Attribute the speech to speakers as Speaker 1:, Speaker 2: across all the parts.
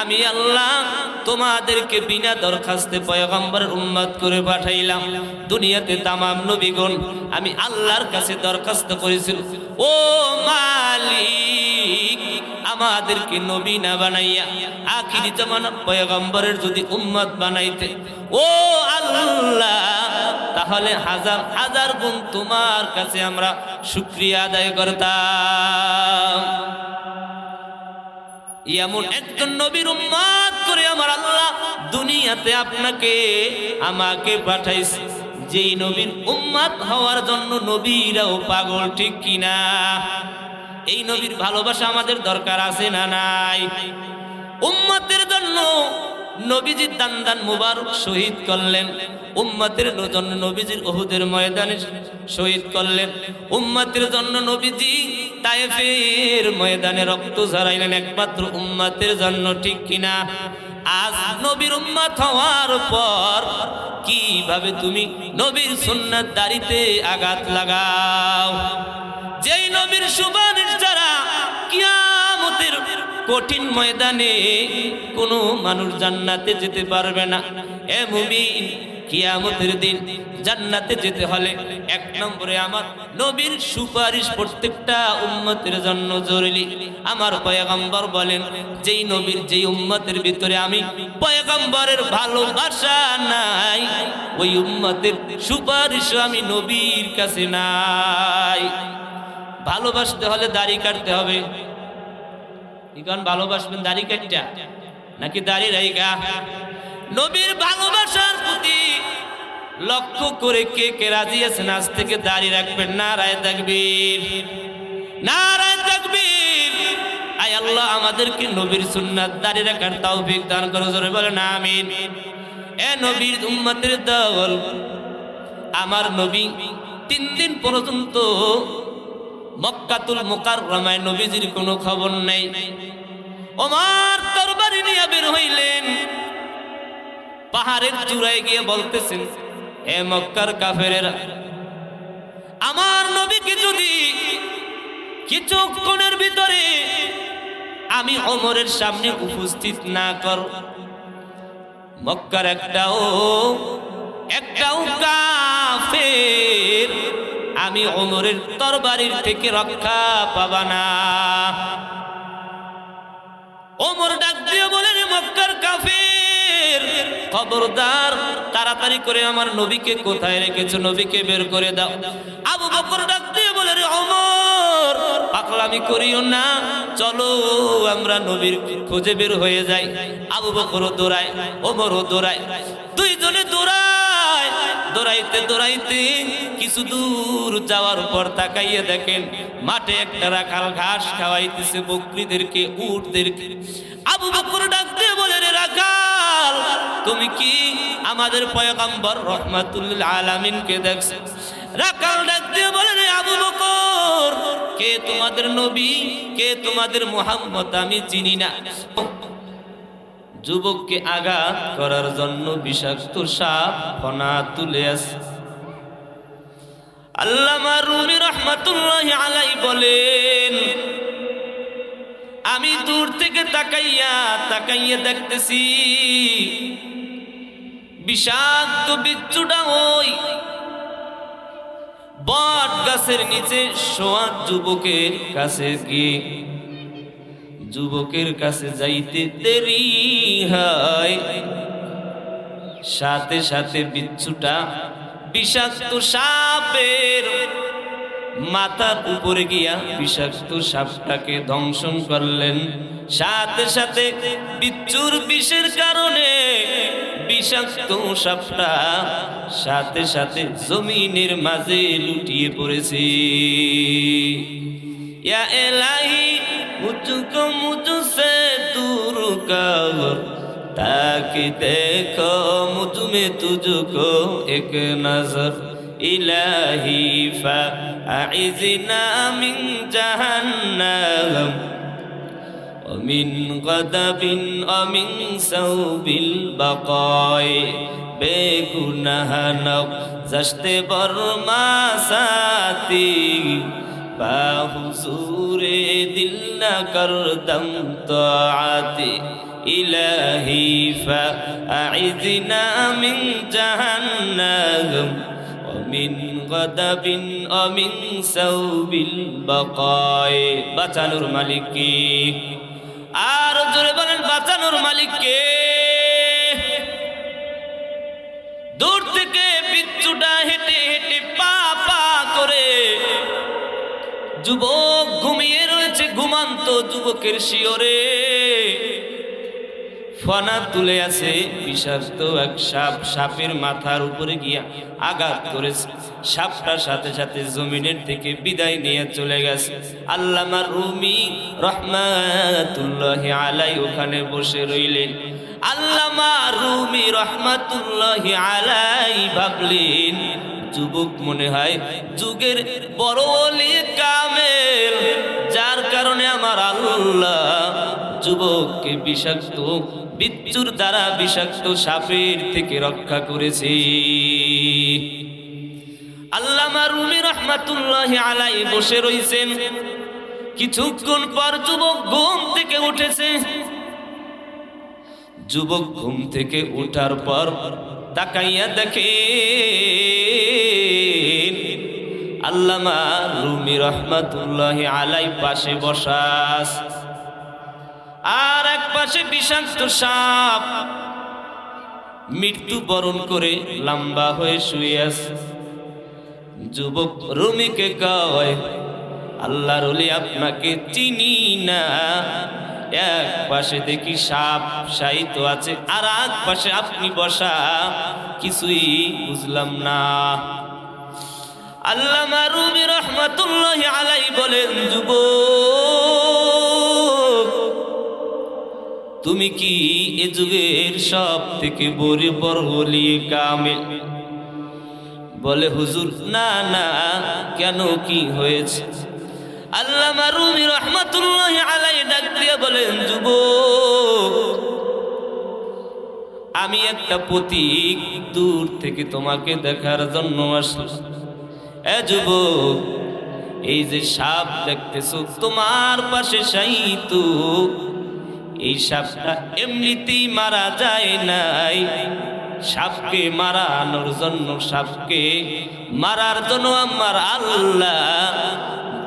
Speaker 1: আমি আল্লাহ তোমাদেরকে বিনা দরখাস্তে পয়গম্বরের উম্মত করে পাঠাইলাম। দুনিয়াতে তামাম নবীগণ আমি আল্লাহর কাছে দরখাস্ত করেছিল, ও মালিক আমাদেরকে নবী না বানাইয়া আখিরি জামানার পয়গম্বরের যদি উম্মত বানাইতে, ও আল্লাহ তাহলে হাজার হাজার গুণ তোমার কাছে আমরা শুকরিয়া আদায় করতাম। এমন একজন নবীর উম্মত করে আমার আল্লাহ দুনিয়াতে আপনাকে আমাকে পাঠাইছে, যেই নবীর উম্মত হওয়ার জন্য নবীরাও পাগল, ঠিক কিনা? এই নবীর ভালোবাসা আমাদের দরকার আছে না নাই? উম্মতের জন্য নবীজি দান মুবারক শহীদ করলেন, উম্মতের জন্য নবীজির উহুদের ময়দানে শহীদ করলেন, উম্মতের জন্য নবীজি তায়েফের ময়দানে রক্ত ঝরাইলেন একমাত্র উম্মতের জন্য, ঠিক কিনা? আজ নবীর উম্মত হওয়ার পর কিভাবে তুমি নবীর সুন্নাত দাড়িতে আঘাত লাগাও? যেই নবীর সুবানিশ ছাড়া কিয়ামতের কঠিন ময়দানে কোনো মানুষ জান্নাতে যেতে পারবে না। এ মুমিন, কিয়ামতের দিন জান্নাতে যেতে হলে এক নম্বরে আমার নবীর সুপারিশ প্রত্যেকটা উম্মতের জন্য জরুরি। আমার পয়গম্বর বলেন, যেই নবীর যেই উম্মতের ভিতরে আমি পয়গম্বরের ভালোবাসা নাই, ওই উম্মতের সুপারিশ আমি নবীর কাছে নাই। ভালোবাসতে হলে দাড়ি কাটতে হবে। এখন ভালোবাসবেন দাড়ি কাটটা নাকি দাড়ি রাইগা? নবীর ভালোবাসার প্রতি লক্ষ্য করে কে কে রাজি আছেন আজ থেকে দাড়ি রাখবেন? নারায়ে তাকবীর, নারায়ে তাকবীর। আয় আল্লাহ আমাদেরকে নবীর সুন্নাত দাড়ি রাখার তৌফিক দান করো, জোরে বলেন আমিন। এ নবীর উম্মতের দল, আমার নবী 3 দিন পর্যন্ত মক্কাতুল মুকাররমায় নবীজির কোনো খবর নেই। ওমর তরবারি নিয়ে বের হইলেন, পাহাড়ের চূড়ায় গিয়ে বলতেছেন, হে মক্কার কাফেরেরা, আমার নবীকে যদি কিছুক্ষণের ভিতরে আমি ওমরের সামনে উপস্থিত না কর, মক্কার একটাও কাফের আমি ওমরের তরবারির থেকে রক্ষা পাবা না। ওমর ডাক দিয়ে বলেন, মক্কার কাফের খবরদার, তাড়াতাড়ি করে আমার নবীকে কোথায় রেখেছো, নবীকে বের করে দাও। আবু বকর ডাক দিয়ে বলে, ওমর পাগলামি করিও না, চলো আমরা নবীর খোঁজে বের হয়ে যাই। আবু বকরও দৌড়ায়, ওমরও দৌড়ায়, দুইজনে দৌড়ায়। দৌড়াইতে দৌড়াইতে কিছু দূর যাওয়ার পর তাকাইয়ে দেখেন মাঠে একটা রাখাল ঘাস খাওয়াইতেছে বকরিদেরকে, উটদেরকে। আবু বকর ডাক দিয়ে বলে, রে রাখাল, তুমি কি আমাদের পয়গম্বর রহমাতুল আলামিনকে দেখছো? রাখাল ডাক দিয়ে বলে, রে আবু বকর, কে তোমাদের নবী, কে তোমাদের মুহাম্মদ আমি চিনি না। যুবককে আঘাত করার জন্য বিষাক্ত সাপ ফনা তুলে আসে। আল্লামা রুমি রাহমাতুল্লাহি আলাইহি বলেন, আমি দূর থেকে তাকাইয়া দেখতেছি বিষাক্ত বিচ্ছুটা ওই বট গাছের নিচে শোয়া যুবকের কাছে গিয়ে, যুবকের কাছে যাইতে দেরি হয়, সাথে সাথে বিচ্ছুটা বিষাক্ত সাপের মাথার উপরে গিয়া বিষাক্ত সাপটাকে ধ্বংসন করলেন। সাথে সাথে বিচ্ছুর বিষের কারণে বিষাক্ত সাপটা সাথে সাথে জমিনের মাঝে লুটিয়ে পড়েছে। ইয়া ইলাহি মুঝকো মুঝসে दूर कर, ताकि देखो मुझ में तुझको एक नजर। इलाही फ़अइज़ना मिन जहन्नम ومن غضب ومن سوء البقاء बेगुनाह नज़श्ते बरमा साथी बाहुज़ूरे दिल न कर दम ताआती ইলাহি ফাআইযনা মিন জাহান্নাম ওয়া মিন গাদাবিন ওয়া মিন সাওবিল বাকায়। বাঁচানোর মালিক কে? আর জোরে বলেন, বাঁচানোর মালিক কে? দূর থেকে বিচ্ছুটা হেঁটে হেঁটে পা পা করে যুবক ঘুমিয়ে রয়েছে, ঘুমান্ত যুবকের শিয়রে ফনা তুলে আছে বিষাক্ত এক সাপ। সাপের মাথার উপরে গিয়া আঘাত করেছে, সাপটা সাথে সাথে জমিনের থেকে বিদায় নিয়ে চলে গেছে। আল্লামা রুমি রহমাতুল্লাহি আলাইহি ওখানে বসে রইলেন। আল্লামা রুমি রহমাতুল্লাহি আলাইহি ভাবলেন, যুবক মনে হয় যুগের বড় ওলি কামেল, যার কারণে আমার আল্লাহ যুবককে বিষাক্ত বিচ্ছুর দ্বারা বিষাক্ত সাপের থেকে রক্ষা করেছে। আল্লামা রুমি রহমাতুল্লাহি আলাইহি বসে রইছেন। কিছুক্ষণ পর যুবক ঘুম থেকে উঠেছে। যুবক ঘুম থেকে ওঠার পর তাকাইয়া দেখে আল্লামা রুমি রহমাতুল্লাহি আলাইহি পাশে বসা, আর এক পাশে বিষাক্ত সাপ মৃত্যু বরণ করে লম্বা হয়ে শুয়ে আছে। যুবক রুমিকে কয়, আল্লাহর ওলি আপনাকে চিনি না। এক পাশে দেখি সাপ শায়িত আছে, আর এক পাশে আপনি বসা, কিছুই বুঝলাম না। আল্লামা রুমি রহমাতুল্লাহি আলাইহি বলেন, যুবক তুমি কি এ যুগের সব থেকে বড় ওলি কামেল? বলে, হুজুর না না, কেন, কি হয়েছে? আল্লামা রুমি রহমাতুল্লাহি আলাইহি ডাক দিয়ে বলেন, যুবক আমি একটা পথিক, দূর থেকে তোমাকে দেখার জন্য আসলাম। এ যুবক, এই যে সাপ দেখতেছো তোমার পাশে শায়িত, এই সাপটা এমনিতেই মারা যায় নাই। সাপকে মারানোর জন্য, সাপকে মারার জন্য আমার আল্লাহ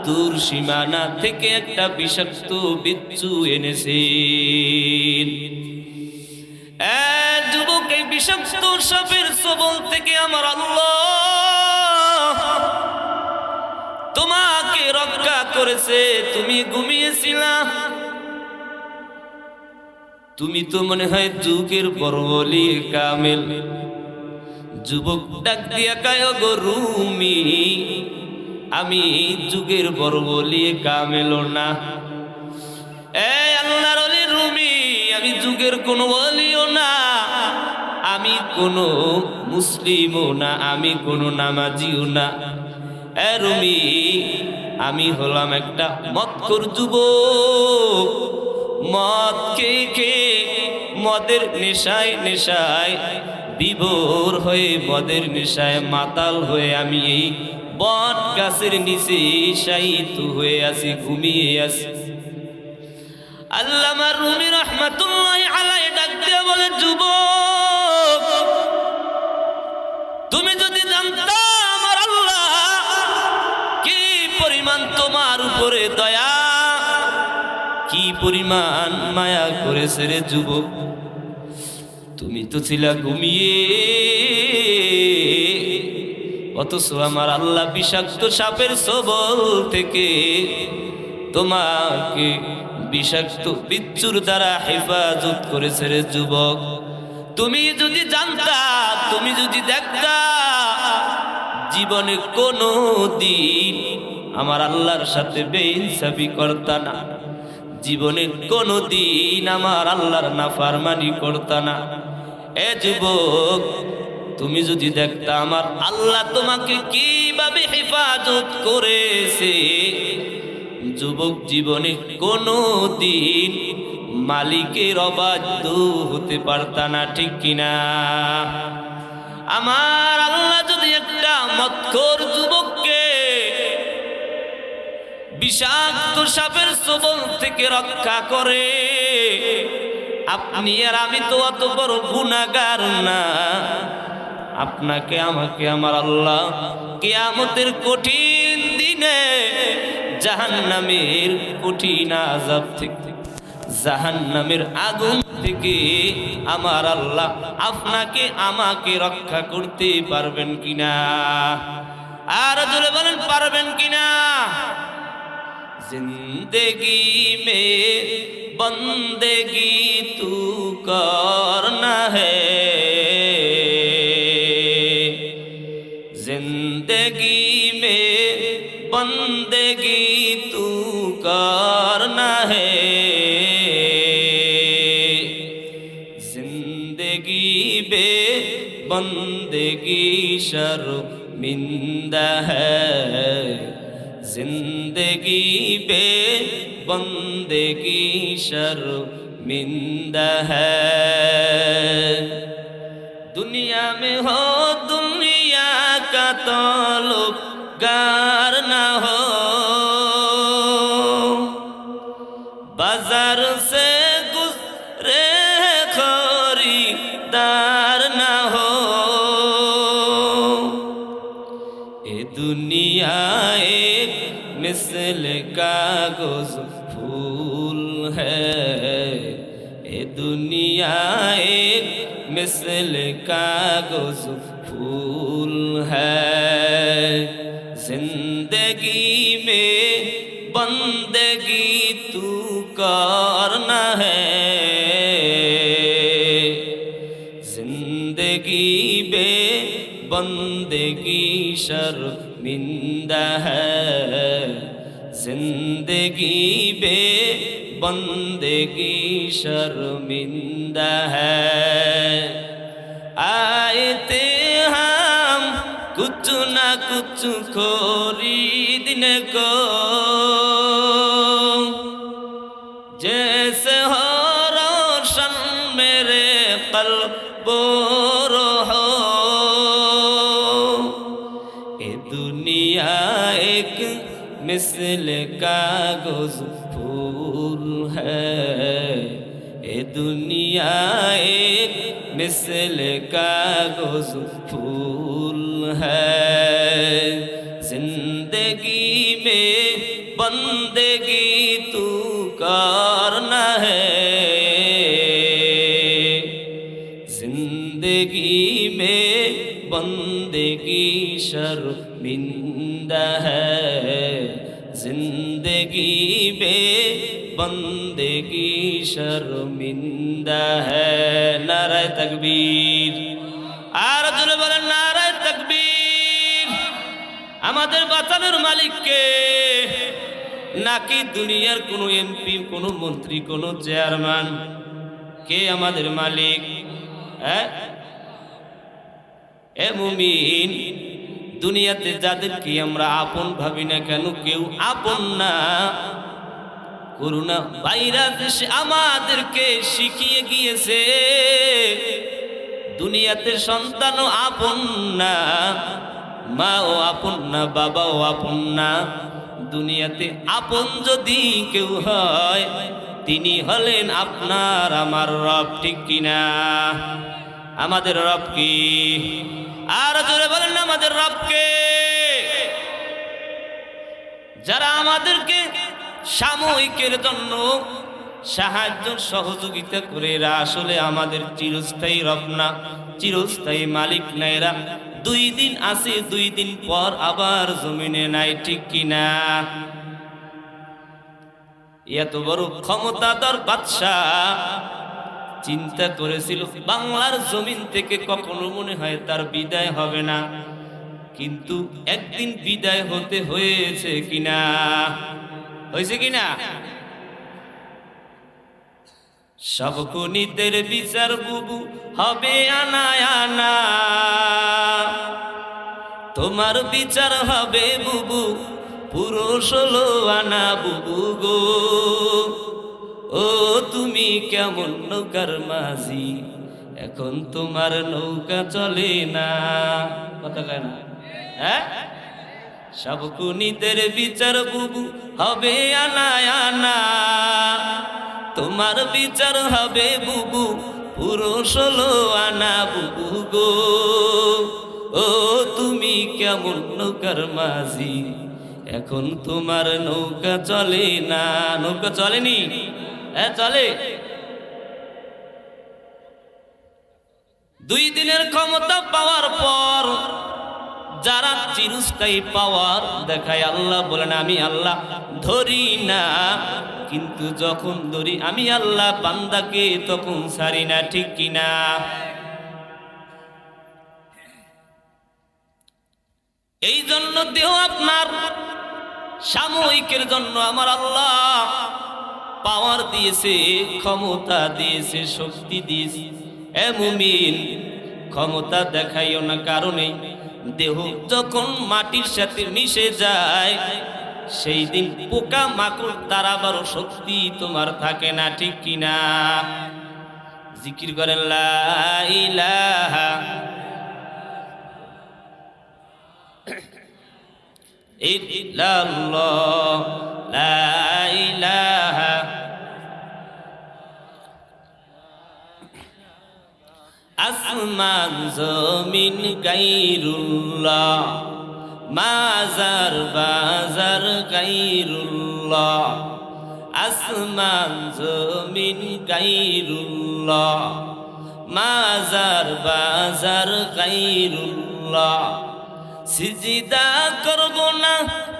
Speaker 1: দূর সীমানা থেকে একটা বিষাক্ত বিচ্ছু এনেছেন। যুবক, এই বিষাক্ত সাপের সবল থেকে আমার আল্লাহ তোমাকে রক্ষা করেছে। তুমি ঘুমিয়েছিলা, তুমি তো মনে হয় যুগের বড় ওলি কামেল। যুবক ডাক দিয়া কয়, গো রুমি, আমি যুগের বড় ওলি কামেল না। আল্লাহর ওলি রুমি, আমি যুগের কোনো ওলিও না, আমি কোনো মুসলিমও না, আমি কোনো নামাজিও না। রুমি, আমি হলাম একটা মদখোর যুবক। মদ খেয়ে খেয়ে মদের নেশায় নেশায় বিভোর হয়ে, মদের নেশায় মাতাল হয়ে আমি এই বট গাছের নিচে শায়িত হয়ে আছি, ঘুমিয়ে আছি। আল্লামা রুমি রহমাতুল্লাহি আলাইহি ডাক দিয়ে বলে, যুবক তুমি যদি জানতা আমার আল্লাহ কি পরিমাণ তোমার উপরে দয়া, কি পরিমাণ মায়া করেছে রে যুবক। তুমি তো ছিলা ঘুমিয়ে, অথচ আমার আল্লাহ বিষাক্ত সাপের সবল থেকে তোমাকে বিষাক্ত বিচ্ছুর দ্বারা হেফাজত করেছে রে যুবক। তুমি যদি জানতা, তুমি যদি দেখতা, জীবনে কোনো দিন আমার আল্লাহর সাথে বেইনসাফি করতা না, জীবনে কোনো দিন আমার আল্লাহর নাফরমানি করতা না। এ যুবক, তুমি যদি দেখতা আমার আল্লাহ তোমাকে কিভাবে হেফাজত করেছে, যুবক জীবনে কোনো দিন মালিকের অবাধ্য হতে পারতা না, ঠিক কিনা? আমার আল্লাহ যদি একটা মদখোর যুবককে বিষাক্ত সাপের সবল থেকে রক্ষা করে, আপনি আর আমি তো অত বড় গুনাহগার না। আপনাকে আমাকে আমার আল্লাহ কিয়ামতের কঠিন দিনে জাহান্নামের কঠিন আযাব থেকে, জাহান্নামের আগুন থেকে আমার আল্লাহ আপনাকে আমাকে রক্ষা করতে পারবেন কিনা? আর জোরে বলেন পারবেন কিনা? जिंदगी में बंदगी तू करना है, जिंदगी में बंदगी तू करना है, जिंदगी में बंदगी शर्मिंदा है, जिंदगी बे बंदगी शर्मिंदा है। दुनिया में हो दुनिया का तलबगार ना हो, बाजार से गुजरे खरीदार ना हो, ये दुनिया मिसल कागज फूल है, ये दुनिया एक मिसल कागज फूल है, जिंदगी में बंदगी तू करना है, जिंदगी में बंदगी शर्मिंदा है, जिंदगी बे बंदगी शर्मिंदा है। आए थे हम कुछ ना कुछ खरीदने को, जैसे हो रोशन मेरे क़ल्बो रोहो, ये दुनिया एक मिसल कागज फूल है, ये दुनिया एक मिसल कागज फूल है, जिंदगी में बंदगी तू करना है, जिंदगी में बंदगी शर्मिंदा है, जिंदगी में बंदगी शर्मिंदा है। नारे तकबीर, আর জোরে বলেন নারে তাকবীর। আমাদের বাঁচানোর মালিক কে? নাকি দুনিয়ার কোনো এমপি, কোনো মন্ত্রী, কোনো চেয়ারম্যান? কে আমাদের মালিক? এ মুমিন, দুনিয়াতে যাদেরকে আমরা আপন ভাবি না কেন, কেউ আপন না। করোনা ভাইরাস আমাদেরকে শিখিয়ে গিয়েছে দুনিয়াতে সন্তানও আপন না, মাও আপন না, বাবাও আপন না। দুনিয়াতে আপন যদি কেউ হয়, তিনি হলেন আপনার আমার রব। ঠিক কিনা? আমাদের রব কি? আর জোরে বলেন না আমাদের রব কে? যারা আমাদেরকে সাময়িকের জন্য সাহায্য সহযোগিতা করে, এরা আসলে আমাদের চিরস্থায়ী রব না, চিরস্থায়ী মালিক না। এরা 2 দিন আছে, 2 দিন পর আবার জমিনে নাই। ঠিক কিনা? এত বড় ক্ষমতাধর বাদশাহ চিন্তা করেছিল বাংলার জমিন থেকে কখনো মনে হয় তার বিদায় হবে না, কিন্তু একদিন বিদায় হতে হয়েছে। কিনা? হয়েছে কিনা? সব খুনিদের বিচার বুবু হবে আনা আনা, তোমার বিচার হবে বুবু পুরো 16 আনা। বুবু গো, ও তুমি কেমন নৌকার মাঝি, এখন তোমার নৌকা চলে না। কথা কয় না? হ্যাঁ, সব খুনিদের বিচার বুবু হবে আনা আনা, তোমার বিচার হবে বুবু পুরো 16 আনা বুবু গো। ও তুমি কেমন নৌকার মাঝি, এখন তোমার নৌকা চলে না। নৌকা চলেনি? হ্যাঁ চলে। 2 দিনের ক্ষমতা পাওয়ার পর যারা চিরস্থায়ী পাওয়ার দেখায়, আল্লাহ বলেন আমি আল্লাহ ধরি না, কিন্তু যখন ধরি আমি আল্লাহ বান্দাকে তখন ছাড়ি না, ঠিক কিনা? এই জন্য দেহ আপনার সাময়িকের জন্য আমার আল্লাহ পাওয়ার দিয়েছে, ক্ষমতা দিয়েছে, শক্তি দিয়েছে। এ মুমিন, ক্ষমতা দেখাইও না, কারণে দেহ যখন মাটির সাথে মিশে যায় সেই দিন পোকা মাকড় তাড়াবারও শক্তি তোমার থাকে না, ঠিক কিনা? জিকির করেন লা ইলাহা ইল্লাল্লাহ, লা ইলাহা আসমান জমিন গায়রুল্লাহ, মাজার বাজার গায়রুল্লাহ, আসমান জমিন গায়রুল্লাহ, মাজার বাজার গায়রুল্লাহ, সিজদা করব না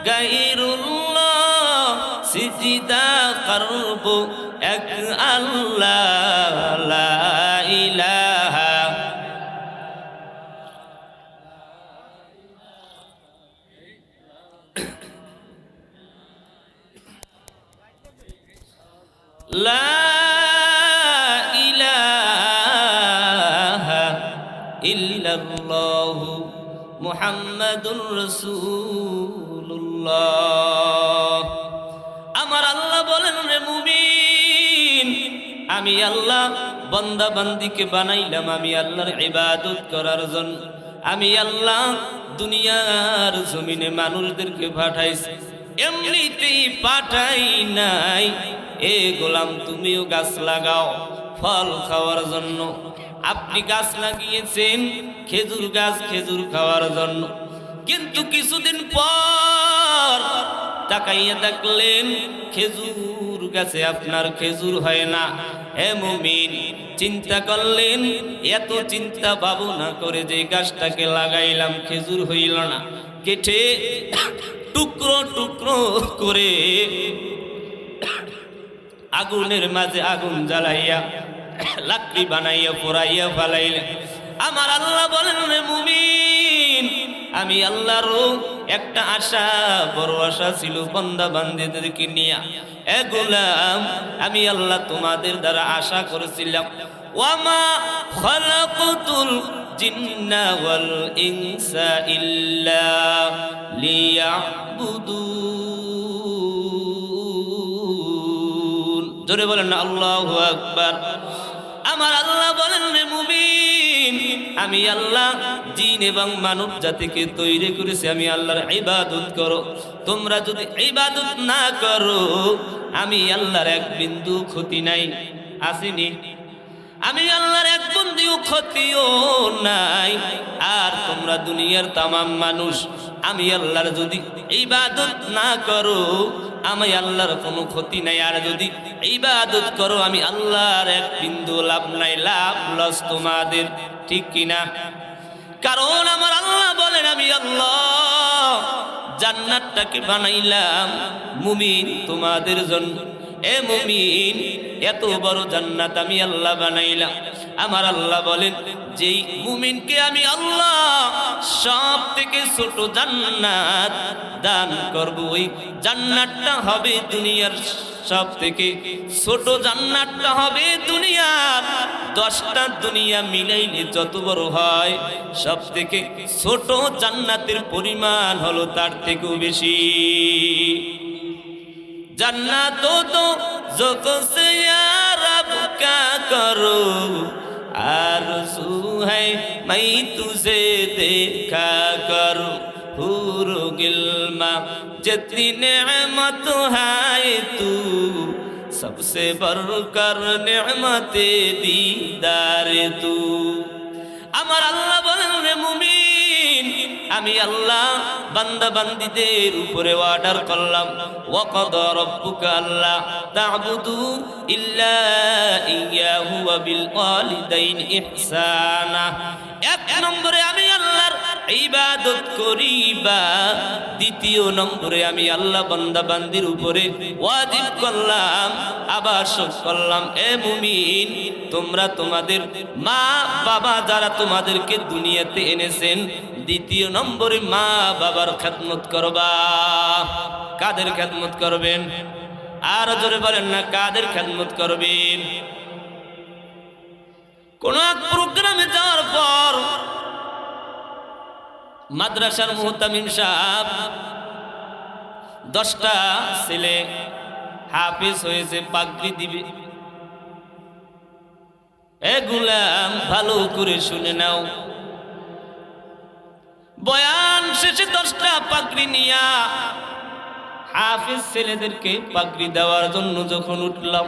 Speaker 1: গায়রুল্লাহ, সিজদা করব এক আল্লাহ, লা ইলাহা লা ইলাহা ইল্লাল্লাহু মুহাম্মাদুর রাসূলুল্লাহ। আমার আল্লাহ বলেন রে মুমিন, আমি আল্লাহ বান্দা বান্দিকে বানাইলাম আমি আল্লাহর ইবাদত করার জন্য। আমি আল্লাহ দুনিয়ার জমিনে মানুষদেরকে পাঠাইছি, এমনিতেই পাঠাই নাই। এ গোলাম, তুমিও গাছ লাগাও ফল খাওয়ার জন্য। আপনি গাছ লাগিয়েছেন খেজুর গাছ, খেজুর খাওয়ার জন্য, কিন্তু কিছুদিন পর তাকাইয়া দেখলেন খেজুর গাছে আপনার খেজুর হয় না। হে মুমিন, চিন্তা করলেন, এত চিন্তা ভাবনা করে যে গাছটাকে লাগাইলাম খেজুর হইল না, কেটে টুকরো টুকরো করে আগুনের মাঝে আগুন জ্বালাইয়া লাকড়ি বানাইয়া পোড়াইয়া ফালাইলেন। আমার আল্লাহ বলেন রে মুমিন, আমি আল্লাহরও একটা আশা, বড় আশা ছিল বান্দা বান্দীদেরকে নিয়ে। এ গোলাম, আমি আল্লাহ তোমাদের দ্বারা আশা করেছিলাম, ওয়ামা খালাকাতুল জিন্না ওয়াল ইনসা ইল্লা লিয়াবুদুন। জোরে বলেন না আল্লাহু আকবার। আমার আল্লাহ বলেন রে মুমিন, আমি আল্লাহ জিন এবং মানব জাতিকে তৈরি করেছি আমি আল্লাহর ইবাদত করো। তোমরা যদি ইবাদত না করো আমি আল্লাহর এক বিন্দু ক্ষতি নাই, আসেনি? আমি আল্লাহর এক বিন্দু ক্ষতিও নাই। আর তোমরা দুনিয়ার তামাম মানুষ আমি আল্লাহর যদি ইবাদত না করো আমি আল্লাহর কোনো ক্ষতি নাই। আর যদি ইবাদত করো আমি আল্লাহর এক বিন্দু লাভ নাই, লাভ লস তোমাদের, ঠিক কিনা? কারণ আমার আল্লাহ বলেন আমি আল্লাহ জান্নাতটাকে বানাইলাম মুমিন তোমাদের জন্য। এ মুমিন, এত বড় জান্নাত আমি আল্লাহ বানাইলাম। আমার আল্লাহ বলেন, যেই মুমিনকে আমি আল্লাহ সব থেকে ছোট জান্নাত দান করব, ওই জান্নাতটা হবে দুনিয়ার সব থেকে ছোট জান্নাতটা হবে দুনিয়ার 10টা দুনিয়া মিলাইলে যত বড় হয় সব থেকে ছোট জান্নাতের পরিমাণ হলো তার থেকেও বেশি। जन्नत तो ज़ोक़ से या रब का करो, आरज़ू है मैं तुझे देखा करूं। हूर गिल्मा जितनी नेमत है तू सबसे बढ़कर नेमते दीदारे तू। আমার আল্লাহ বলেন, রে মুমিন, আমি আল্লাহ বান্দা বান্দীদের উপরে অর্ডার করলাম, ওয়াকাদা রাব্বুকা আল্লা তা'বুদু ইল্লা ইয়াহু ওয়া বিল ওয়ালিদাইনি ইহসানা। এক নম্বরে আমি আল্লাহর ইবাদত করিবা, দ্বিতীয় নম্বরে আমি আল্লাহ বান্দা বান্দির উপরে ওয়াজিব করলাম, আবাসক করলাম, এ মুমিন তোমরা তোমাদের মা বাবা যারা তোমাদেরকে দুনিয়াতে এনেছেন, দ্বিতীয় নম্বরে মা বাবার খেদমত করবা। কাদের খেদমত করবেন? আর জোরে বলেন না, কাদের খেদমত করবেন? কোন এক প্রোগ্রামে যাওয়ার পর মাদ্রাসার মুহতামিম সাহেব 10টা ছেলে হাফেজ হয়েছে, পাগড়ি দিবে। এ গোলাম, ভালো করে শুনে নাও, বয়ান শেষে 10টা পাগড়ি নিয়া হাফেজ ছেলেদেরকে পাগড়ি দেওয়ার জন্য যখন উঠলাম,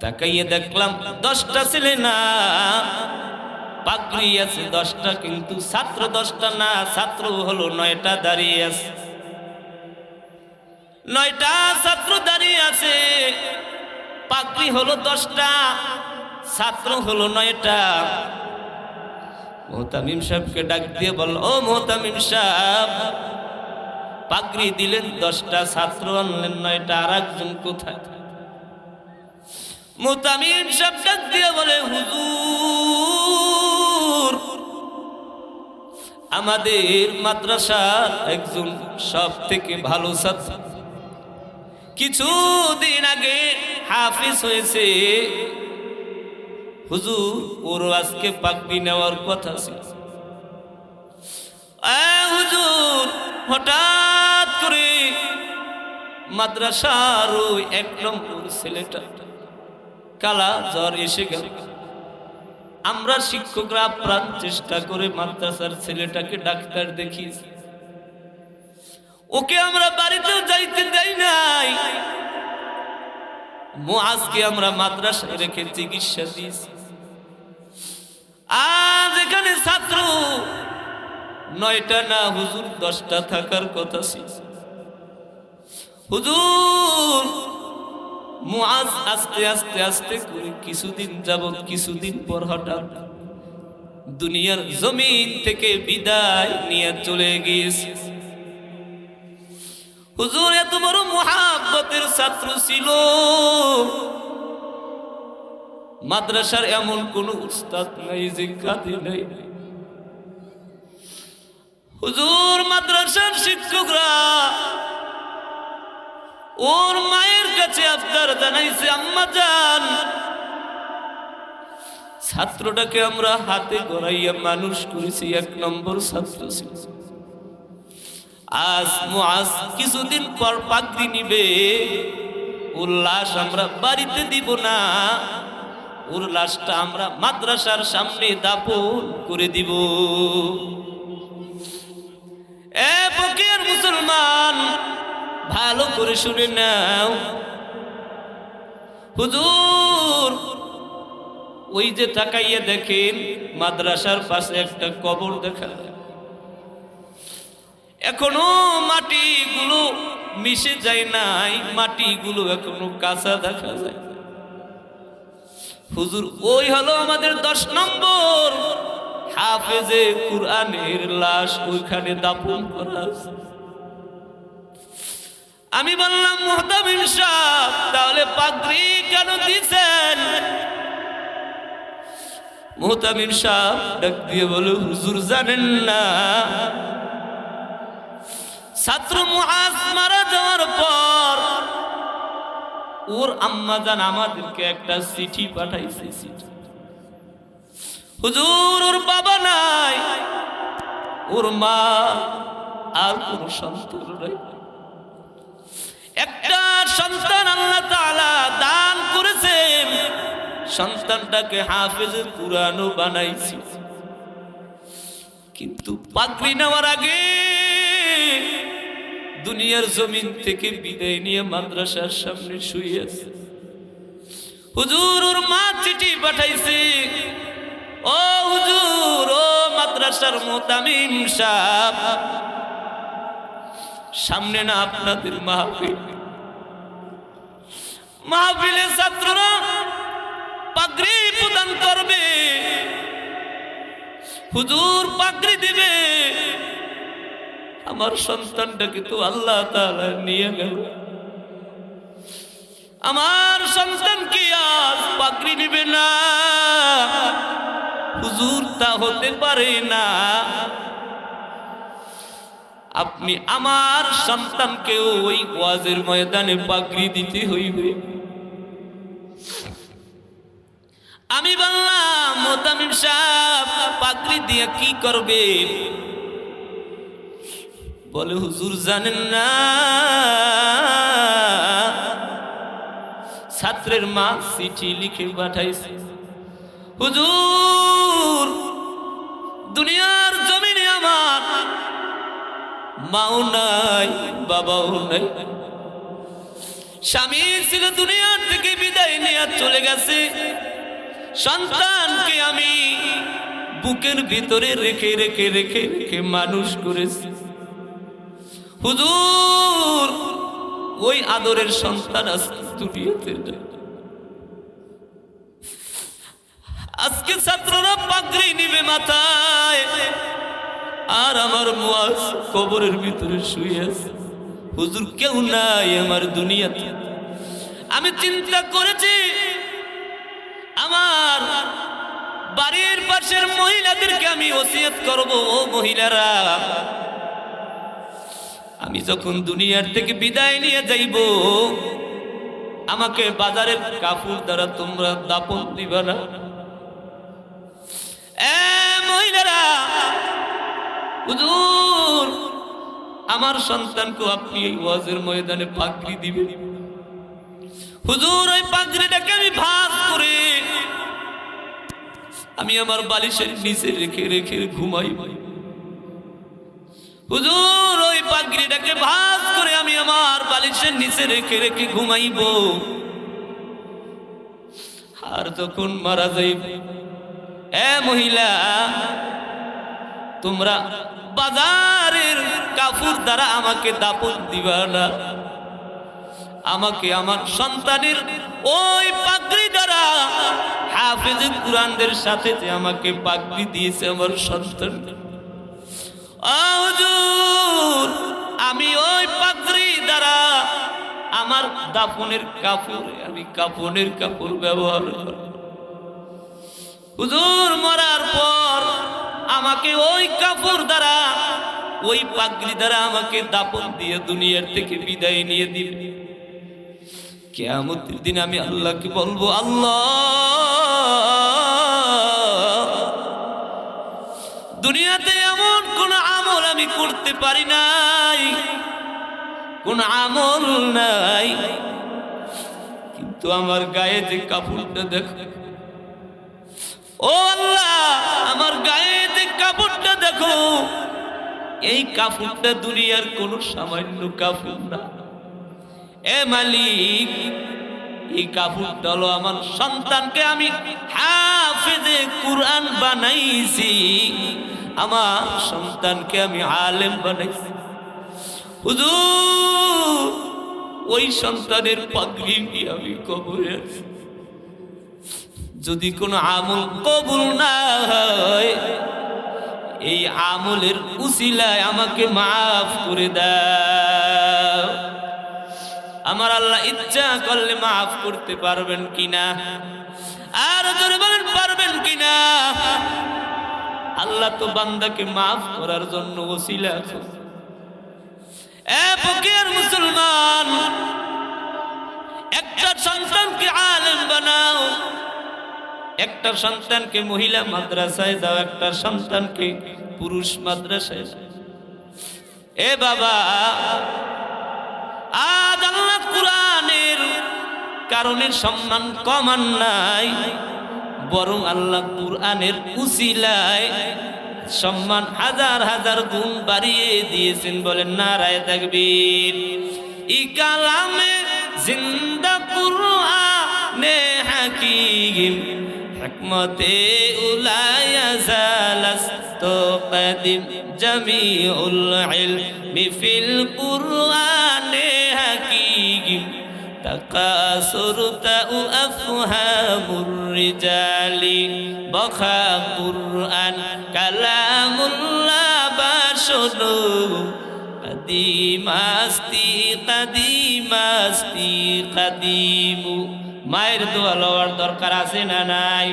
Speaker 1: তাকাইয়ে দেখলাম 10টা ছেলে না, পাগড়ি আছে 10টা, কিন্তু ছাত্র 10টা না, ছাত্র হলো 9টা দাঁড়িয়ে আছে। 9টা ছাত্র দাঁড়িয়ে আছে, পাগড়ি হলো 10টা, ছাত্র হলো 9টা। মুহতামিম সাহেবকে ডাক দিয়ে বলল, ও মুহতামিম সাহেব, পাগড়ি দিলেন 10টা, ছাত্র আনলেন 9টা, আর একজন কোথায়? মুহতামিম সাহেব ডাক দিয়ে বলে, হুজুর, আমাদের মাদ্রাসার একজন সব থেকে ভালো ছাত্র কিছুদিন আগে হাফিজ হয়েছে, হুজুর ওর আজকে পাগড়ি নেওয়ার কথা ছিল। হুজুর, হঠাৎ করে মাদ্রাসার ওই 1 নম্বর ছেলেটা কালা জ্বর এসে গেল। আমরা শিক্ষকরা প্রাণ চেষ্টা করে মাদ্রাসার ছেলেটাকে ডাক্তার দেখিয়েছি, ওকে আমরা বাড়িতেও যাইতে দেই নাই, মুআজকে আমরা মাদ্রাসায় রেখে চিকিৎসা দিয়েছি। আজ এখানে ছাত্র 9টা না হুজুর, 10টা থাকার কথা ছিল। হুজুর, মুআজ আস্তে আস্তে আস্তে করে কিছুদিন যাবত, কিছুদিন পর হঠাৎ দুনিয়ার জমিন থেকে বিদায় নিয়ে চলে গিয়েছে। হুজুর এত বড় মুহাব্বতের ছাত্র ছিল, মাদ্রাসার এমন কোন উস্তাদ নাই যে কাঁদে নাই। হুজুর, মাদ্রাসার শিক্ষকরা ওর মায়ের কাছে আবদার জানাইছে, আম্মা জান, ছাত্রটাকে আমরা হাতে গড়াইয়া মানুষ করেছি, 1 নম্বর ছাত্র ছিল। আজ মুআজ কিছুদিন পর পাগড়ি নিবে, ওর লাশ আমরা বাড়িতে দিব না, ওর লাশটা আমরা মাদ্রাসার সামনে দাফন করে দিব। এ ফকির মুসলমান, ভালো করে শুনে নাও, হুজুর ওই যে তাকাইয়া দেখেন মাদ্রাসার পাশে একটা কবর দেখা যায়, এখনো মাটিগুলো মিশে যায় নাই, মাটিগুলো এখনো কাঁচা দেখা যায়। হুজুর ওই হলো আমাদের 10 নম্বর হাফেজে কুরআনের লাশ, ওইখানে দাফন করা আছে। আমি বললাম, মুহতামিম সাহেব, তাহলে পাগড়ি কেন দিছেন? মুহতামিম সাহেব ডাক দিয়ে বলে, হুজুর জানেন না, ছাত্র মুআজ মারা যাওয়ার পর ওর আম্মা জান আমাদেরকে একটা চিঠি পাঠাইছে। হুজুর ওর বাবা নাই, ওর মা আর কোন সন্তান নাই, একটা সন্তান আল্লাহ তাআলা দান করেছেন, সন্তানটাকে হাফেজে কুরআনও বানাইছি, কিন্তু পাগড়ি নেওয়ার আগে দুনিয়ার জমিন থেকে বিদায় নিয়ে মাদ্রাসার সামনে শুয়ে আছে। হুজুর ওর মা চিঠি পাঠাইছে, ও হুজুর, ও মাদ্রাসার মুতামিম সাহেব, সামনে না আপনাদের মাহফিল, মাহফিলে ছাত্ররা পাগড়ি প্রদান করবে, হুজুর পাগড়ি দিবে। আমার সন্তানটাকে তো আল্লাহ তাআলা নিয়ে গেল, আমার সন্তান কি আজ পাগড়ি নিবে না? হুজুর তা হতে পারে না, আপনি আমার সন্তানকে ওই ওয়াজের ময়দানে পাগড়ি দিতে হইবে। আমি বললাম, মুতামিম সাহেব পাগড়ি দিয়ে কি করবে? বলে, হুজুর জানেন না, ছাত্রের মা চিঠি লিখে পাঠাইছে, হুজুর দুনিয়ার জমিনে আমার মাও নাই, বাবাও নাই, স্বামী ছিল দুনিয়ার থেকে বিদায় নিয়ে চলে গেছে, সন্তানকে আমি বুকের ভিতরে রেখে রেখে রেখে রেখে মানুষ করেছি, হুজুর ওই আদরের সন্তান আজকে দুনিয়াতে নাই। আজকে ছাত্ররা পাগড়ি নিবে মাথায়, আর আমার মুয়াজ কবরের ভিতরে শুয়ে আছে, হুজুর কেউ নাই আমার দুনিয়াতে। আমি চিন্তা করেছি, আমার বাড়ির পাশের মহিলাদেরকে আমি ওসিয়ত করব, ও মহিলারা, আমি যখন দুনিয়ার থেকে বিদায় নিয়ে যাইব, আমাকে বাজারের কাপড় দ্বারা তোমরা দাপন দিবা না। মহিলারা, হুজুর আমার সন্তানকে আপনি এই ওয়াজের ময়দানে পাগড়ি দিবেন, হুজুর ওই পাগড়িটাকে আমি ভাগ করে আমি আমার বালিশের নিচে রেখে রেখে ঘুমাই, হুজুর ওই পাগড়িটাকে ভাগ করে আমি আমার বালিশের নিচে রেখে রেখে ঘুমাইব, আর যখন মারা যাইব, মহিলা তোমরা বাজারের কাপড় দ্বারা আমাকে দাপন দিবা না, আমাকে আমার সন্তানের ওই পাগড়ি দ্বারা হাফেজ কুরআনদের সাথে যে আমাকে পাগড়ি দিয়েছে আমার সন্তান, হুজুর আমি ওই পাগড়ি দ্বারা আমার দাফনের কাপড়, আমি কাফনের কাপড় ব্যবহার করব, হুজুর মরার পর আমাকে ওই কাপড় দ্বারা, ওই পাগড়ি দ্বারা আমাকে দাফন দিয়ে দুনিয়ার থেকে বিদায় নিয়ে দিবে। কিয়ামতের দিন আমি আল্লাহকে বলবো, আল্লাহ দুনিয়াতে এমন কোন আমল আমি করতে পারি নাই, কোন আমল নাই, কিন্তু আমার গায়ে যে কাপড়টা দেখো, ও আল্লাহ আমার গায়ে যে কাপড়টা দেখো, এই কাপড়টা দুনিয়ার কোন সামান্য কাপড় না, মালিক এই কাপড়টা হলো আমার সন্তানকে আমি হাফেজে কুরআন বানাইছি, আমার সন্তানকে আমি আলেম বানাইছি, হুজুর ওই সন্তানের পাগড়ি নিয়ে আমি কবরে আছি, যদি কোনো আমল কবুল না হয় এই আমলের উসিলায় আমাকে মাফ করে দাও। আমার আল্লাহ ইচ্ছা করলে মাফ করতে পারবেন কিনা, আর জোরে বলেন পারবেন কিনা? আল্লাহ তো বান্দাকে মাফ করার জন্য ওসিলা আছে। ফকির মুসলমান, একটা সন্তানকে আলেম বানাও, একটা সন্তানকে মহিলা মাদ্রাসায় দাও, একটা সন্তানকে পুরুষ মাদ্রাসায় দাও। বাবা, আজ আল্লাহ কুরআনের কারণে সম্মান কমান নাই, বরং আল্লাহ কুরআনের উসিলায় সম্মান হাজার হাজার গুণ বাড়িয়ে দিয়েছেন। বলেন নারায়ে তাকবীর। ই কালামে জিন্দা কুরআনে হাকীম হিকমতে উলায়া জালাস্তু কাদিম জামিউল ইলমি ফিল কুরআনে হাকীম তাকাসুরতা আফহামুর রিজালি বখা কুরআন কালামুল্লাহ বাশনু কাদিমাস্তি কাদিমাস্তি কাদিমু। মায়ের দোয়া লওয়ার দরকার আছে না নাই?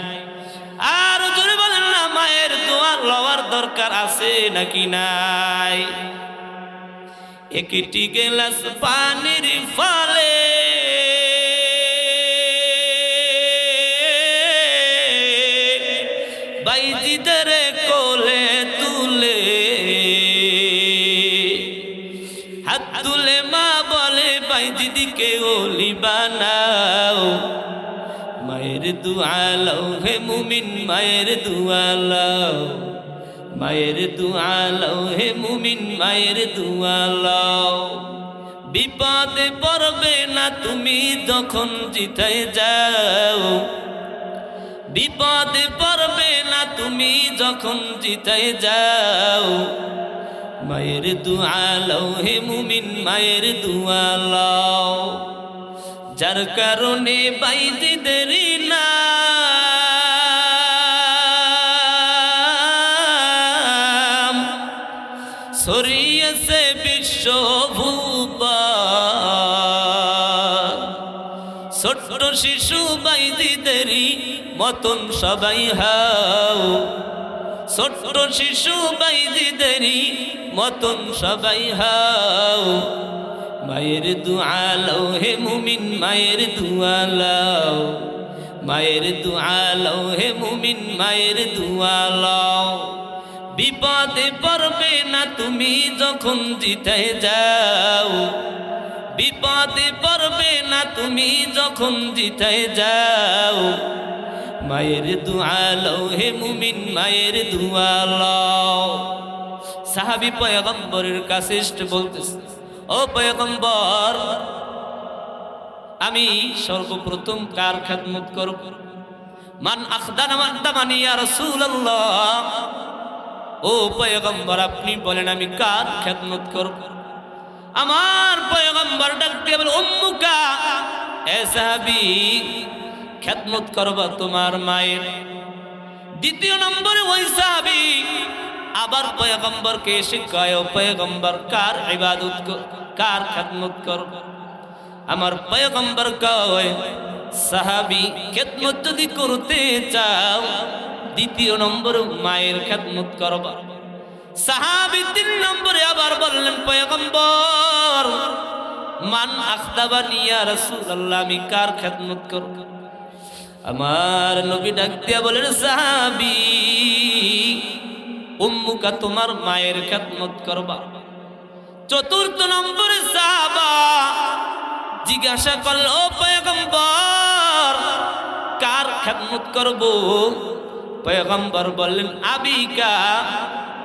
Speaker 1: আর জোরে বলেন না, মায়ের দোয়া লওয়ার দরকার আছে নাকি নাই? একটি গ্লাস পানির ফলে বাইজিদের কোলে তুলে হাত তুলে মা বলে বাইজিদিকে ওলি বানাও। মায়ের দুআ লও হে মুমিন, মায়ের দুআ লও, মায়ের দুআ লও হে মুমিন, মায়ের দুআ লও। বিপদে পড়বে না তুমি যখন জিতায় যাও, বিপদে পড়বে না তুমি যখন জিতায় যাও। মায়ের দুআ লও হে মুমিন, মায়ের দুআ লও। যার কারণে বাইজিদের নাম ছড়িয়েছে বিশ্বভূপন। ছোট্ট শিশু বাইজিদেরই মতন সবাই হও, ছোট্ট শিশু বাইজিদেরই মতন সবাই হও। মায়ের দুআ লও হে মুমিন, মায়ের দুআ লও, মায়ের দুআ লও হে মুমিন, মায়ের দুআ লও। বিপদে পড়বে না তুমি যখন জিতায় যাও, বিপদে পড়বে না তুমি যখন জিতায় যাও। মায়ের দুআ লও হে মুমিন, মায়ের দুআ লও। সাহাবী পয়গম্বরের কাছে এসে বলতেছে, ও পয়গম্বর, আমি সর্বপ্রথম কার খেদমত করব? মান আখদামানি ইয়া রাসূলুল্লাহ। ও পয়গম্বর, আপনি বলেন আমি কার খেদমত করব? আমার পয়গম্বর ডাক দিয়ে বলে, উম্মুকা, এ সাহাবী, খেদমত করবা তোমার মায়ের। দ্বিতীয় নম্বরে ওই সাহাবী আবার পয়গম্বরকে এসে কয়, ও পয়গম্বর, কার ইবাদত, কার খেদমত করব? আমার পয়গম্বর কয়, সাহাবী খেদমত যদি করতে চাও দ্বিতীয় নম্বরে মায়ের খেদমত করবা। সাহাবী তিন নম্বরে আবার বললেন, পয়গম্বর, মান আখদাবানি ইয়া রাসূলুল্লাহ, আমি কার খেদমত করব? আমার নবী ডাক দিয়া বলেন, সাহাবী, উম্মুকা, তোমার মায়ের খেদমত করবা। চতুর্থ নম্বরে সাহাবা জিজ্ঞাসা করল, ও পয়গম্বর, কার খেদমত করব? পয়গম্বর বললেন, আবিকা,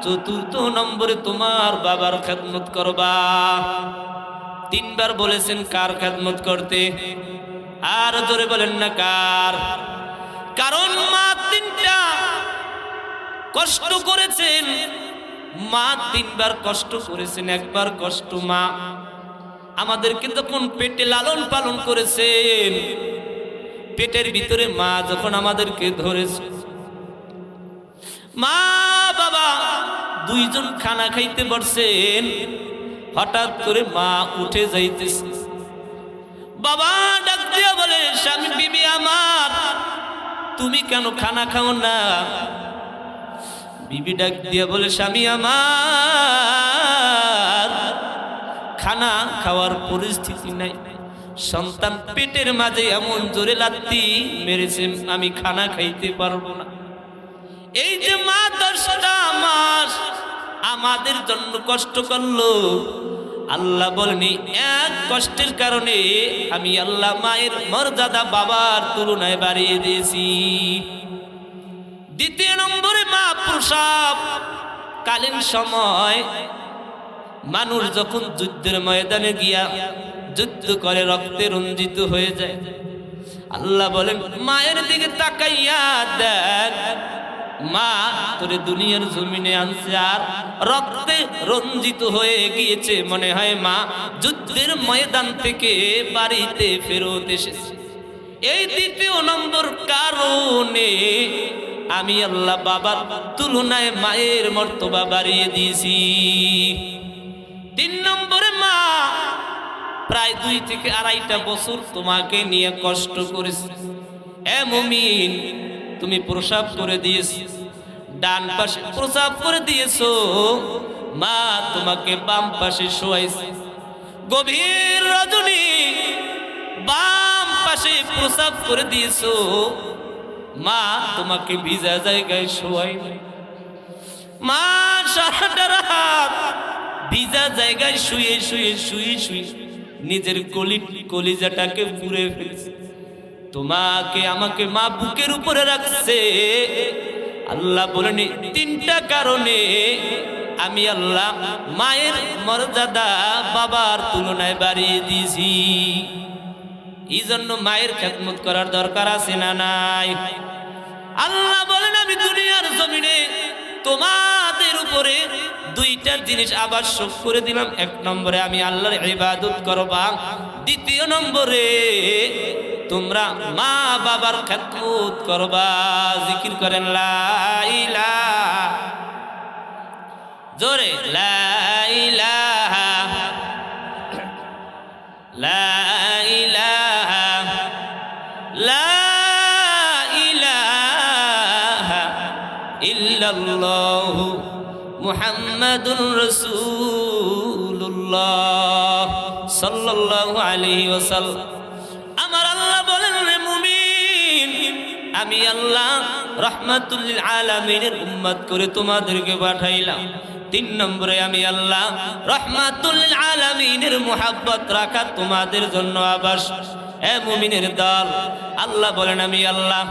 Speaker 1: চতুর্থ নম্বরে তোমার বাবার খেদমত করবা। তিনবার বলেছেন কার খেদমত করতে, আর জোরে বলেন না কার। কারণ মা তিনটা কষ্ট করেছেন, মা তিনবার কষ্ট করেছেন। একবার কষ্ট মা আমাদেরকে যখন পেটে লালন পালন করেছেন, পেটের ভিতরে মা যখন আমাদেরকে ধরেছে, মা বাবা দুইজন খানা খাইতে বসছেন, হঠাৎ করে মা উঠে যাইতেছে। বাবা ডাক দিয়া বলে, স্বামী, বিবি আমার, তুমি কেন খানা খাও না? বিবি ডাক দিয়া বলে, স্বামী আমার, খানা খাওয়ার পরিস্থিতি নাই, সন্তান পেটের মাঝে এমন জোরে লাত্তি মেরেছে, আমি খানা খাইতে পারবো না। এই যে মা 10টা মাস আমাদের জন্য কষ্ট করলো, আল্লাহ বলেনি এক কষ্টের কারণে আমি আল্লাহ মায়ের মর্যাদা বাবার তুলনায় বাড়িয়ে দিয়েছি। দ্বিতীয় নম্বরে মা প্রসাব কালীন সময় মানুষ যখন যুদ্ধের ময়দানে গিয়া যুদ্ধ করে রক্তে রঞ্জিত হয়ে যায়, আল্লাহ বলেন মায়ের দিকে তাকাইয়া দেখ, মা তোরে দুনিয়ার জমিনে আনছে আর রক্তে রঞ্জিত হয়ে গিয়েছে, মনে হয় মা যুদ্ধের ময়দান থেকে বাড়িতে ফেরত এসেছে। এই দ্বিতীয় নম্বর কারণে আমি আল্লাহ বাবার তুলনায় মায়ের মর্তবা বাড়িয়ে দিয়েছি। 3 নম্বরে মা প্রায় 2 থেকে 2.5 বছর তোমাকে নিয়ে কষ্ট করেছে। এ মুমিন, তুমি প্রসাব করে দিয়েছ, ডান পাশে প্রসাব করে দিয়েছো, মা তোমাকে বাম পাশে শোয়াইছে। গভীর রজনী বাম পাশে প্রসাব করে দিয়েছো, মা তোমাকে ভিজা জায়গায় শোয়াই। মা সারাটা রাত ভিজা জায়গায় শুয়ে শুয়ে শুয়ে শুয়ে নিজের কলিজাটাকে পুড়ে ফেলছে। তোমাকে আমাকে মা বুকের উপরে রাখছে। আল্লাহ বলেন 3টা কারণে আমি আল্লাহ মায়ের মর্যাদা বাবার তুলনায় বাড়িয়ে দিয়েছি। এই জন্য মায়ের খেদমত করার দরকার আছে না নাই? আল্লাহ বলেন আমি দুনিয়ার জমিনে তোমাদের উপরে 2টা জিনিস আবশ্যক করে দিলাম। 1 নম্বরে আমি আল্লাহর ইবাদত করবা, 2 নম্বরে তোমরা মা বাবার খেদমত করবা। জিকির করেন লা ইলাহা, জোরে লা ইলাহা, লা ইলাহা, লা ইলাহা ইল্লাল্লাহু মুহাম্মাদুর রাসূলুল্লাহ সাল্লাল্লাহু আলাইহি ওয়াসাল্লাম। আমার আল্লাহ বলেন রে মুমিন, আমি আল্লাহ রাহমাতুল লিল আলামিনের উম্মত করে তোমাদেরকে পাঠাইলাম। 3 নম্বরে আমি আল্লাহ রাহমাতুল লিল আলামিনের মুহাব্বত রাখা তোমাদের জন্য আবশ্যক। এ মুমিনের দল, আল্লাহ বলেন আমি আল্লাহ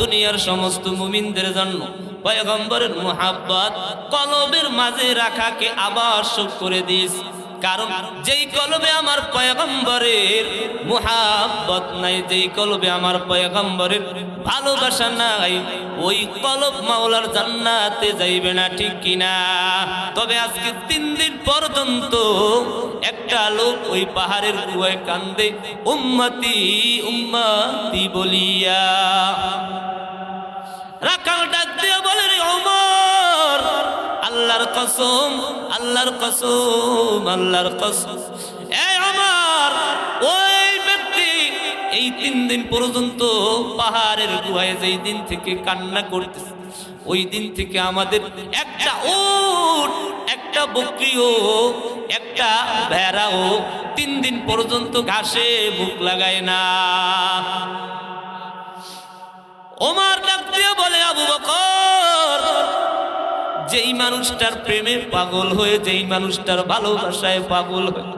Speaker 1: দুনিয়ার সমস্ত মুমিনদের জন্য পয়গম্বরের মুহাব্বত কলবের মাঝে রাখাকে আবশ্যক করে দিয়েছি। কারণ যেই কলবে আমার পয়গম্বরের মুহাব্বত নাই, যেই কলবে আমার পয়গম্বরের ভালোবাসা নাই, ওই কলব মাওলার জান্নাতে যাইবে না, ঠিক কিনা? তবে আজকে 3 দিন পর্যন্ত একটা লোক ওই পাহাড়ের কুয়ায় কান্দে উম্মতি উম্মতি বলিয়া। রাখাল ডাক দিয়ে বলে রে ওমর, আল্লাহর কসম, আল্লাহর কসম, আল্লাহর কসম, এ ওমর, ওই ব্যক্তি এই 3 দিন পর্যন্ত পাহাড়ের গুহায় যেই দিন থেকে কান্না করতেছে, ওই দিন থেকে আমাদের একটা উট, একটা বকরিও, একটা ভেড়াও 3 দিন পর্যন্ত ঘাসে মুখ লাগায় না। ওমর ডাক দিয়ে বলে আবু বকর, যেই মানুষটার প্রেমে পাগল হয়ে, যেই মানুষটার ভালোবাসায় পাগল হয়ে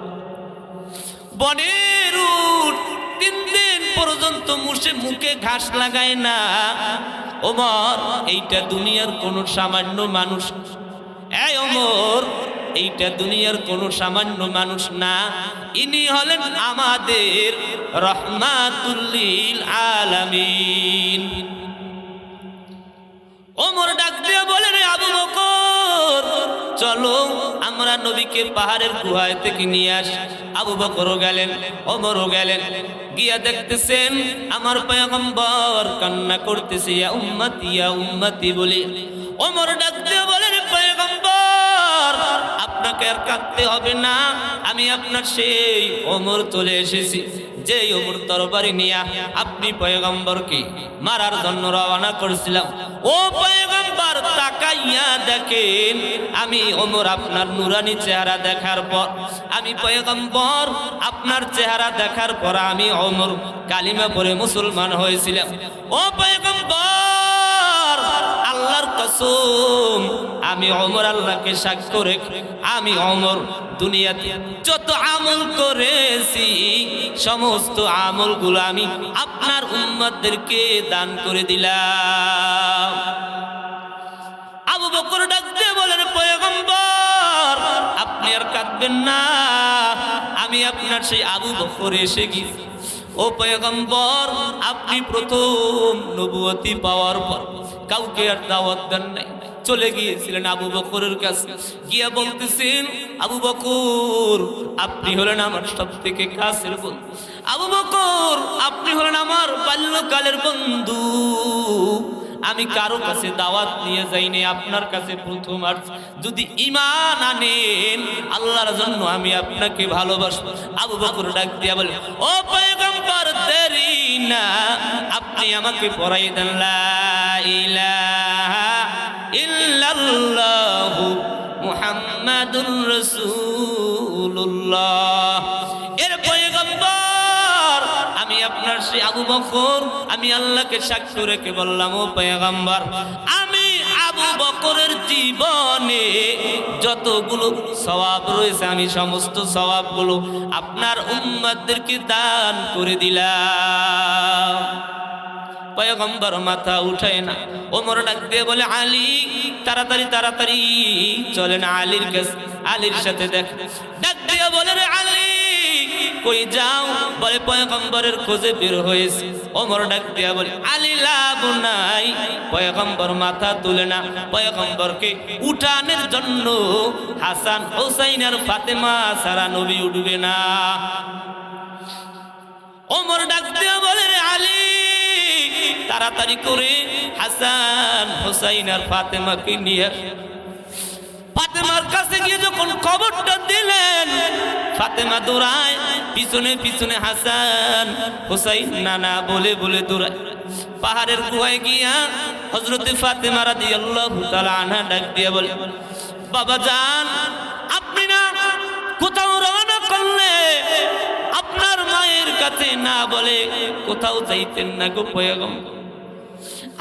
Speaker 1: বনের উট 3 দিন পর্যন্ত মুখে ঘাস লাগায় না, ওমর এইটা দুনিয়ার কোন সামান্য মানুষ। এই ওমর, এইটা দুনিয়ার কোন সামান্য মানুষ না, ইনি হলেন আমাদের রাহমাতুল লিল আলামিন। ওমর ডাক দিয়ে বলে রে আবু বকর, চলো আমরা নবীকে পাহাড়ের গুহায় থেকে নিয়ে আসি। আবু বকরও গেলেন, ওমরও গেলেন, গিয়া দেখতেছেন আমার পয়গম্বর কান্না করতেছে ইয়া উম্মতি বলে। ওমর ডাক দিয়ে বলেন পয়গম্বর, আপনাকে আর কাঁদতে হবে না, আমি আপনার সেই ওমর চলে এসেছি, যে ওমর তরবারি নিয়ে আপনি পয়গম্বরকে মারার জন্য রওনা করেছিলাম। ও পয়গম্বর, তাকাইয়া দেখেন, আমি ওমর আপনার নুরানি চেহারা দেখার পর, আমি পয়গম্বর আপনার চেহারা দেখার পর আমি ওমর কালিমা পড়ে মুসলমান হয়েছিলাম। ও পয়গম্বর, আল্লাহর কসম, আমি ওমর আল্লাহকে সাক্ষ্য রেখে আমি ওমর দুনিয়াতে যত আমল করেছি সমস্ত আমলগুলো আমি আপনার উম্মতদেরকে দান করে দিলাম। আবু বকর ডাক দিয়ে বলেন পয়গম্বর, আপনি আর কাঁদবেন না, আমি আপনার সেই আবু বকর এসে গেছি। ও পয়গম্বর, আপনি প্রথম নবুয়তি পাওয়ার পর কাউকে আর দাওয়াত দেন নাই, চলে গিয়েছিলেন আবু বকরের কাছে, গিয়া বলতেছেন আবু বকর আপনি হলেন আমার সব থেকে কাছের বন্ধু, আবু বকর আপনি হলেন আমার বাল্যকালের বন্ধু, আমি কারো কাছে দাওয়াত নিয়ে যাইনি, আপনার কাছে প্রথম। আর যদি ঈমান আনেন আল্লাহর জন্য আমি আপনাকে ভালোবাসবো। আবু বকর ডাক দিয়া বলে, ও পয়গম্বর দেরি না, আপনি আমাকে পড়াই দেন লা ইলাহা ইল্লাল্লাহু মুহাম্মাদুর রাসূলুল্লাহ। এর পয়গম্বর আমি আপনার সেই আবু বকর, আমি আল্লাহকে সাক্ষ্য রেখে বললাম, ও পয়গম্বর আমি আবু বকরের জীবনে যতগুলো সওয়াব রয়েছে আমি সমস্ত সওয়াবগুলো আপনার উম্মতদেরকে দান করে দিলাম। পয়গম্বর মাথা উঠায় না। ওমর ডাক দিয়ে বলে, আলী তাড়াতাড়ি তাড়াতাড়ি চলেন আলীর কাছে, আলীর সাথে দেখা। ডাক দিয়ে বলে, রে আলী কই যাও? বলে পয়গম্বরের খোঁজে বের হয়েছে। ওমর ডাক দিয়া বলে, আলী লাভ নাই। পয়গম্বর মাথা তুলে না, পয়গম্বরকে উঠানের জন্য হাসান হোসাইন আর ফাতেমা সারা নবী উঠবে না। ওমর ডাক দিয়া বলে, রে আলী তাড়াতাড়ি করে হাসান হোসাইন আর ফাতেমাকে নিয়ে। ফাতেমার কাছে গিয়ে যখন খবরটা দিলেন, ফাতেমা দৌড়ায়, পিছনে পিছনে হাসান হোসাইন নানা বলে বলে দৌড়ায়। পাহাড়ের গুহায় গিয়া হযরতে ফাতেমা রাদিয়াল্লাহু তাআলা আনহা ডাক দিয়ে বলে, বাবা জান আপনি না কোথাও রওনা করলে আপনার মায়ের কাছে না বলে কোথাও যাইতেন না গো পয়গম্বর।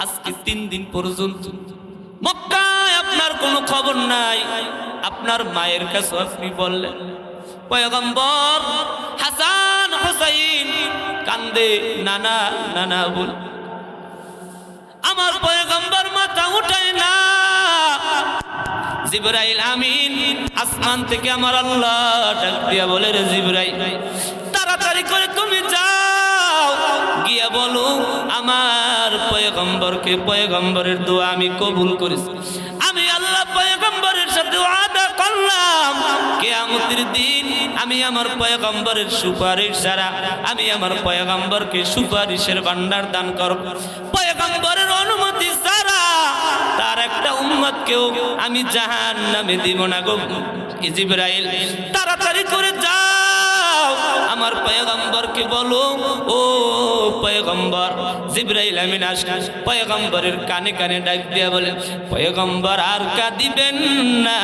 Speaker 1: আজকে 3 দিন পর্যন্ত মক্কায় আপনার কোনো খবর নাই, আপনার মায়ের কাছে আপনি বললেন। পয়গম্বর হাসান হোসাইন কান্দে নানা নানা বল। আমার পয়গম্বর মাথা উঠায় না। জিবরাইল আমিন আসমান থেকে আমার আল্লাহ ডাক দিয়া বলে, রে জিবরাইল তাড়াতাড়ি করে তুমি যাও, গিয়া বলো আমার পয়গম্বরকে, পয়গম্বরের দোয়া আমি কবুল করেছি। আমি আল্লাহ পয়গম্বরের সাথে ওয়াদা করলাম কিয়ামতের দিন আমি আমার পয়গম্বরের সুপারিশ ছাড়া আমি আমার পয়গম্বরকে সুপারিশের ভান্ডার দান করব। পয়গম্বরের অনুমতি ছাড়া তার একটা উম্মতকেও আমি জাহান্নামে দিব না গো। জিবরাইল তাড়াতাড়ি করে যাও, আমার পয়গম্বরকে বলো, ও পয়গম্বর। জিবরাইল আমিন আসে, পয়গম্বরের কানে কানে ডাক দিয়া বলে, পয়গম্বর আর কাঁদিবেন না,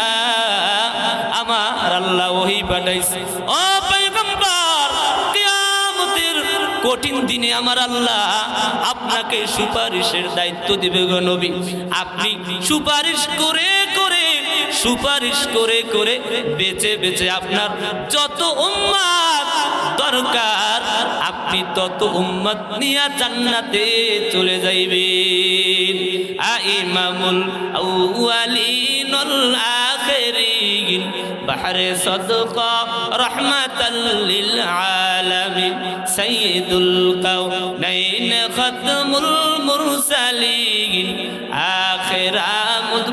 Speaker 1: আমার আল্লাহ ওহী পাঠাইছে। ও পয়গম্বর কিয়ামতের কঠিন দিনে আমার আল্লাহ আপনাকে সুপারিশের দায়িত্ব দিবে গো নবী। আপনি সুপারিশ করে করে, সুপারিশ করে করে বেঁচে বেঁচে আপনার যত উম্মত দরকার আপনি তত উম্মত নিয়ে জান্নাতে চলে যাইবেন। ইমামুল আউয়ালিন ওয়াল আখিরিন বাহরে সাদকা রাহমাতাল লিল আলামিন সাইয়্যিদুল কাওনাইন খাতমুল মুরসালিন আখির আমুদ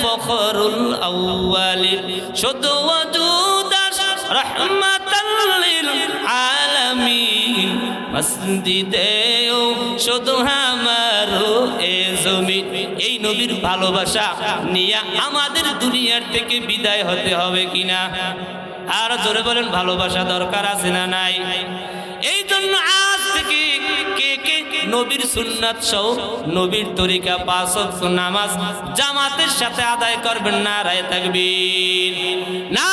Speaker 1: ফখরুল আউয়ালিন শুধু ওয়াজুদ রাহমাতাল লিল আলামিন মসজিদেও শুধু আমারও এ জমি। এই নবীর ভালোবাসা নিয়ে আমাদের দুনিয়ার থেকে বিদায় হতে হবে কিনা? আর জোরে বলেন, ভালোবাসা দরকার আছে না নাই? এই জন্য আজ থেকে কে কে নবীর সুন্নাত সহ নবীর তরিকা 5 ওয়াক্ত নামাজ জামাতের সাথে আদায় করবেন? নারায়ে তাকবীর, না